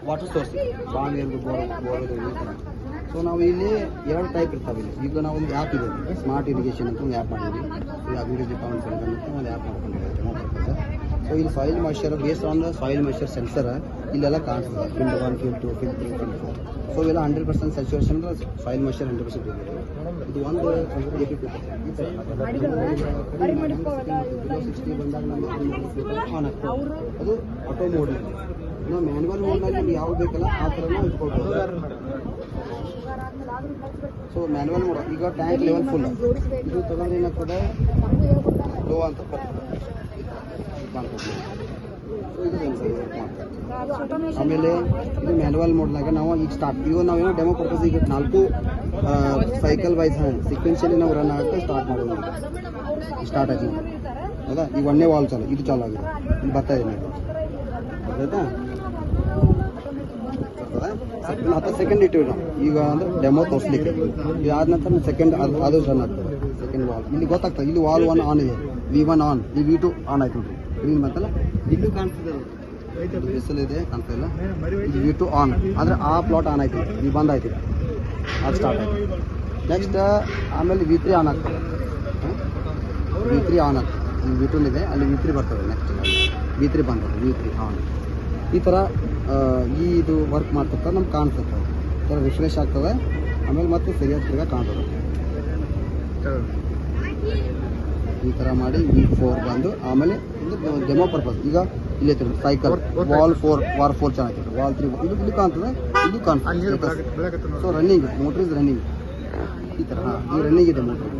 Water source ಭಾಳ ನೀರು bore so ನಾವು ಇಲ್ಲಿ 2 ಟೈಪ್ ಇರ್ತಾವೆ ಇಲ್ಲಿ. ಈಗ ನಾವು ಒಂದು ಆ್ಯಪ್ ಇದೆ, ಸ್ಮಾರ್ಟ್ ಇರಿಗೇಷನ್ ಅಂತ ಒಂದು ಆ್ಯಪ್ ಮಾಡಿದ್ವಿ. ಈ ಅಗ್ರಿಕಲ್ಚರ್ ಡಿಪಾರ್ಟ್ಮೆಂಟ್ ಅಂತ ಒಂದು ಆ್ಯಪ್ ಮಾಡ್ಕೊಂಡಿದ್ದೀವಿ. ಸೊ ಇಲ್ಲಿ soil moisture based on the soil moisture sensor ಇಲ್ಲೆಲ್ಲ ಕಾಣಿಸ್ತದೆ. Filled 1, filled 2, filled 3, filled 4. So ಇವೆಲ್ಲ 100% ಸ್ಯಾಚುರೇಷನ್ ಅಂದ್ರೆ ಸಾಯಿಲ್ ಮಾಯ್ಶ್ಚರ್ 100% ಇದೆ. ಇದು ಒಂದು 60 ಬಂದಾಗ ನಮಗೆ ಆನ್ ಆಗ್ತದೆ. ಅದು ಆಟೋ ಮೋಡ್ ಇದೆ. ನಾವು ಮ್ಯಾನ್ಯುವಲ್ ಮೋಡ್ನಲ್ಲಿ ನಿಮ್ಗೆ ಯಾವ್ದು ಬೇಕಲ್ಲ ಆ ಥರ ನಾವು ಇಟ್ಕೊಳ್ಬೋದು. ಸೊ ಮ್ಯಾನ್ಯುವಲ್ ಮೋಡ್ ಈಗ ಟ್ಯಾಂಕ್ ಲೆವೆಲ್ ಫುಲ್ ಇದು ತಗೊಂಡ್ರೆ ಏನಾಗ್ತದೆ ಲೋ ಅಂತ ಆಮೇಲೆ ಇದು ಮ್ಯಾನ್ಯುವಲ್ ಮೋಡ್ನಾಗ ನಾವು ಈಗ ಸ್ಟಾರ್ಟ್ ಈಗ ನಾವೇನೋ ಡೆಮೋ ಪರ್ಪಸ್ ಈಗ 4 ಸೈಕಲ್ ವೈಸ್ ಸೀಕ್ವೆನ್ಷಿಯಲಿ ನಾವು ರನ್ ಆಗುತ್ತೆ ಸ್ಟಾರ್ಟ್ ಮಾಡೋದು. ಸ್ಟಾರ್ಟ್ ಆಗಿ ಹೌದಾ, ಈಗ 1ನೇ ವಾಲ್ ಇದು ಚಾಲು ಆಗಿದೆ. ಇಲ್ಲಿ ಬರ್ತಾ ಇದೆ ಆಯ್ತಾ. 10 ಸೆಕೆಂಡ್ ಇಟ್ಟಿವಿ ನಾವು ಈಗ ಅಂದ್ರೆ ಡೆಮೋ ತೋರಿಸ್ಲಿಕ್ಕೆ. ಇದಾದ ನಂತರ ಸೆಕೆಂಡ್ ಅದು ರನ್ ಆಗ್ತದೆ. ಸೆಕೆಂಡ್ ವಾಲ್ ಇಲ್ಲಿ ಗೊತ್ತಾಗ್ತದೆ. ಇಲ್ಲಿ ವಾಲ್ 1 ಆನ್ ಇದೆ, V1 ಆನ್, ಈ V2 ಆನ್ ಆಯ್ತು ನೋಡ್ರಿ. ಗ್ರೀನ್ ಬಂತಲ್ಲ, ಇಲ್ಲೂ ಕಾಣಿಸ್ತಿದೆ ಬಿಸಿಲಿದೆ ಕಾಣ್ತಾ ಇಲ್ಲ. ಇದು V2 ಆನ್ ಅಂದರೆ ಆ ಪ್ಲಾಟ್ ಆನ್ ಆಯ್ತು, ಈ ಬಂದ್ ಆಯ್ತು, ಅದು ಸ್ಟಾರ್ಟ್ ಆಯ್ತು. ನೆಕ್ಸ್ಟ್ ಆಮೇಲೆ V3 ಆನ್ ಆಗ್ತದೆ. V3 ಆನ್ ಆಗ್ತದೆ. ಇಲ್ಲಿ V2 ಇದೆ, ಅಲ್ಲಿ V3 ಬರ್ತದೆ. ನೆಕ್ಸ್ಟ್ V3 ಬಂದದ್ದು, V3 ಆನ್. ಈ ಥರ ಇದು ವರ್ಕ್ ಮಾಡ್ತಿರ್ತಾರೆ, ನಮ್ಗೆ ಕಾಣಿಸುತ್ತೆ. ಈ ಥರ ರಿಫ್ರೆಶ್ ಆಗ್ತದೆ. ಆಮೇಲೆ ಮತ್ತೆ ಸರಿಯಾದ ತಿರ್ಗ ಕಾಣ್ತದೆ. ಈ ಥರ ಮಾಡಿ V4 ಬಂದು ಆಮೇಲೆ ಒಂದು ಡೆಮೋ ಪರ್ಪಸ್ ಈಗ ಇಲ್ಲಿ ಸೈಕಲ್ ವಾಲ್ 4 ಚೆನ್ನಾಗಿತ್ತು. ವಾಲ್ 3 ಇಲ್ಲಿ ಕಾಣ್ತದೆ, ಇಲ್ಲಿ ಕಾಣ್ತದೆ. So running motor is running ಈ ಥರ. ಈ ರನ್ನಿಂಗ್ ಇದೆ ಮೋಟ್ರ್.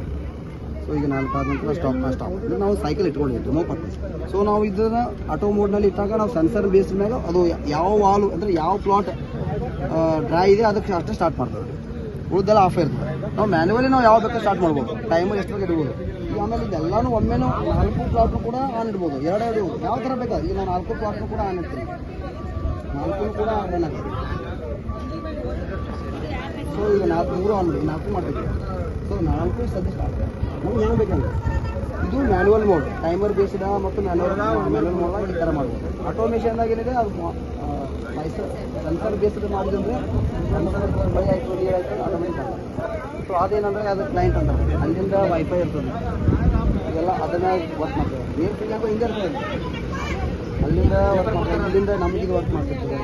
ಸೊ ಈಗ 4 ಆದ ನಂತರ ಸ್ಟಾಪ್ ಇದು ನಾವು ಸೈಕಲ್ ಇಟ್ಕೊಂಡಿದ್ದೀವಿ ಡೆಮೋ ಪರ್ಪಸ್. ಸೊ ನಾವು ಇದನ್ನು ಆಟೋ ಮೋಡ್ನಲ್ಲಿ ಇಟ್ಟಾಗ ನಾವು ಸೆನ್ಸರ್ ಬೇಸ್ಡ್ ಮೇಲೆ ಅದು ಯಾವ ವಾಲ್ ಅಂದರೆ ಯಾವ ಪ್ಲಾಟ್ ಡ್ರೈ ಇದೆ ಅದಕ್ಕೆ ಅಷ್ಟೇ ಸ್ಟಾರ್ಟ್ ಮಾಡ್ತೇವೆ. ಉಳಿದೆಲ್ಲ ಆಫ್ ಇರ್ತದೆ. ನಾವು ಮ್ಯಾನ್ಯುವಲಿ ನಾವು ಯಾವ ಬೇಕಾದ್ರೆ ಸ್ಟಾರ್ಟ್ ಮಾಡ್ಬೋದು, ಟೈಮಲ್ಲಿ ಎಷ್ಟೊತ್ತಿಗೆ ಇಡ್ಬೋದು. ಈಗ ಆಮೇಲೆ ಇದೆಲ್ಲನೂ ಒಮ್ಮೆನೂ 4 ಪ್ಲಾಟ್ನು ಕೂಡ ಆನ್ ಇಡ್ಬೋದು, 2 ಇಡ್ಬೋದು, ಯಾವ ಥರ ಬೇಕಾದ್ರೆ. ಈಗ ನಾವು 4 ಪ್ಲಾಟ್ನು ಕೂಡ ಆನ್ ಇಡ್ತೀವಿ, 4 ಕೂಡ ರನ್ ಆಗ್ತದೆ. ಸೊ ಈಗ 4 ಆನ್ ಮಾಡಿ 4 ಮಾಡ್ತೀವಿ. ಸೊ 4 ಸದ್ಯ ಸ್ಟಾರ್ಟ್ ನಮ್ಗೆ ಏನು ಬೇಕಂದ್ರೆ ಇದು ಮ್ಯಾನ್ಯುವಲ್ ಮೋಡ್, ಟೈಮರ್ ಬೇಸ್ಡ್ ಮತ್ತು ಮ್ಯಾನ್ಯುವಲ್ ಮೋಡ್ ಈ ಥರ ಮಾಡ್ಬೋದು. ಆಟೋಮೇಷನ್ದಾಗ ಏನಿದೆ ಅದು ಸೆನ್ಸರ್ ಬೇಸ್ಡ್ ಮಾಡಿದಂದರೆ ಮಳೆ ಆಯಿತು ನೀರು ಆಯಿತು ಆಟೋಮೇಟಿಕ್ ಆಗ್ತದೆ. ಸೊ ಅದೇನಂದರೆ ಅದು ಕ್ಲೈಂಟ್ ಅಂತ ಅಲ್ಲಿಂದ ವೈಫೈ ಇರ್ತದೆ, ಇದೆಲ್ಲ ಅದನ್ನು ವರ್ಕ್ ಮಾಡ್ತೇವೆ. ಮೇನ್ ಫಿಲ್ ಅಂತ ಹಿಂದೆ ಇರ್ತದೆ, ಅಲ್ಲಿಂದ ವರ್ಕ್ ಮಾಡ್ತೇವೆ, ಇಲ್ಲಿಂದ ನಮಗಿದು ವರ್ಕ್ ಮಾಡ್ತಿರ್ತದೆ.